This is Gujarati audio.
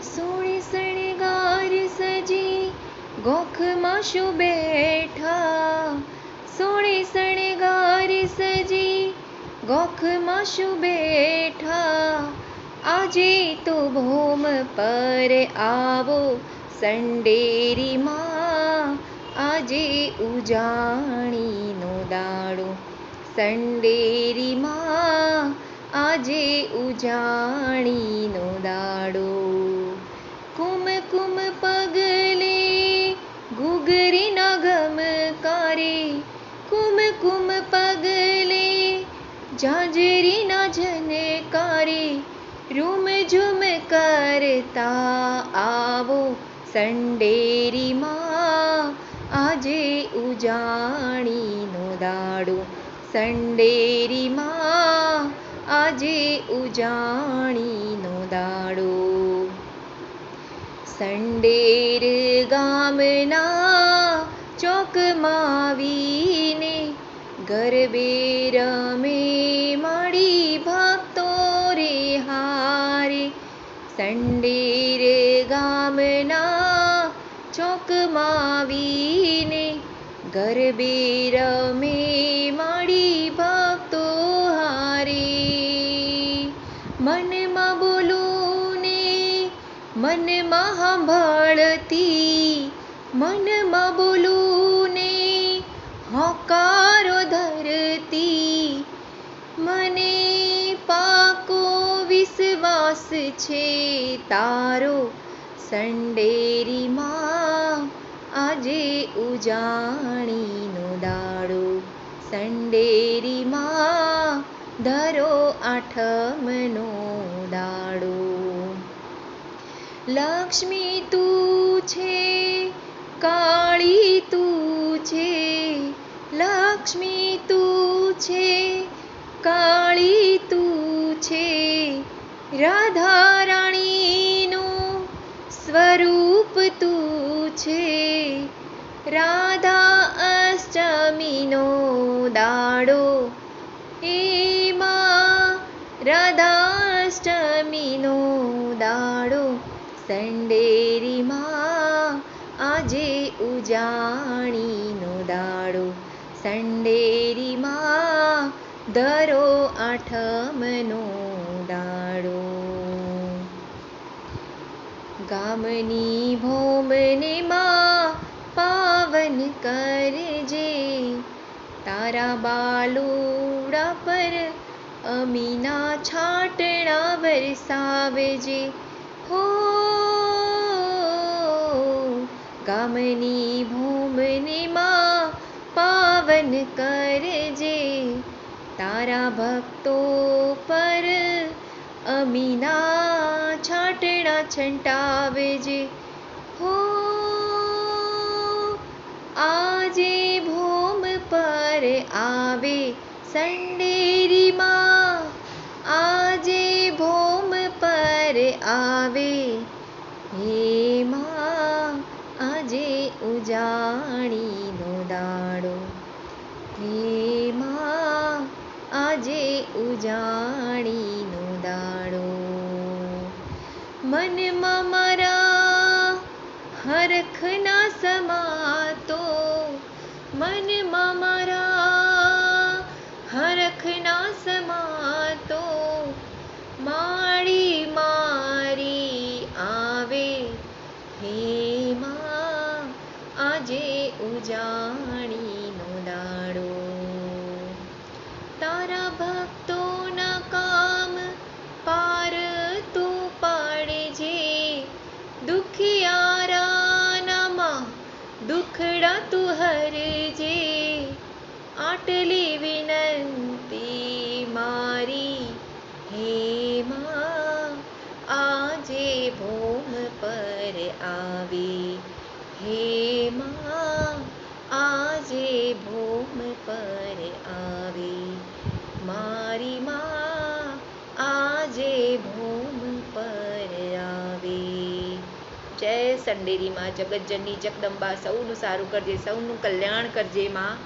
સોળે શણગાર સજી ગોખમાં શું બેઠા, સોળે શણગાર સજી ગોખમાં શું બેઠા, આજે તો ભોમ પર આવો સંડેરીમાં, આજે ઉજાણીનો દાડો સંડેરીમાં, આજે ઉજાણીનો દાડો. કુમકુમ પગલે ઘૂઘરીના ગમકારે, કુમકુમ પગલે ઝાંઝરીના ઝનકારે, રૂમઝૂમ કરતા આવો સંડેરીમાં, આજે ઉજાણીનો દાડો સંડેરીમાં, આજે ઉજાણીનો દાડો. સંડેર ગામના ચોકમાં આવીને ગરબે રમે માડી ભક્તો રે હારે, સંડેર ગામના ચોકમાં આવીને ગરબે રમે માડી ભક્તો હારે. મનમાં બોલું ને મનમાં સાંભળતી, મનમાં બોલું ને હોકારો ધરતી, મને પાકો વિશ્વાસ છે તારો સંડેરીમાં, આજે ઉજાણીનો દાડો સંડેરીમાં, ધરો આઠમનો દાડો. લક્ષ્મી તું છે કાળી તું છે, લક્ષ્મી તું છે કાળી તું છે, રાધા રાણીનું સ્વરૂપ તું છે, રાધા અષ્ટમીનો દાડો એમાં, રાધા અષ્ટમીનો દાડો સંડેરીમાં, આજે ઉજાણીનો દાડો સંડેરીમાં, ધરો આઠમનો દાડો. ગામની ભોમને માં પાવન કરજે, તારા બાલુડા પર અમીના છાંટણા વરસાવજે હો. ગામની ભોમને માં પાવન કરજે, તારા ભક્તો પર અમીના છાંટણા છંટાવજે હો. આજે ભોમ પર આવે સંડેરીમાં, આજે ભોમ પર આવે હે માં, આજે ઉજાણીનો દાડો હે માં, આજે ઉજાણીનો દાડો. મનમાં મારા હરખના સમાતો, મનમાં મારા હરખના સમાતો, માળી મારી આવે હે માં, આજે ઉજાણીનો દાડો. તારા ભક્તોના કામ પાર તું પાડજે, દુખિયારાનામાં દુખડા તું હરજે, આટલી વિનંતી મારી હે માં, આજે ભોમ પર આવી હે માં, આજે ભોમ પર આવી મારી માં, આજે ભોમ પર આવી. જય સંડેરી માં, જગતજનની જગદંબા, સૌનું સારું કરજે, સૌનું કલ્યાણ કરજે માં.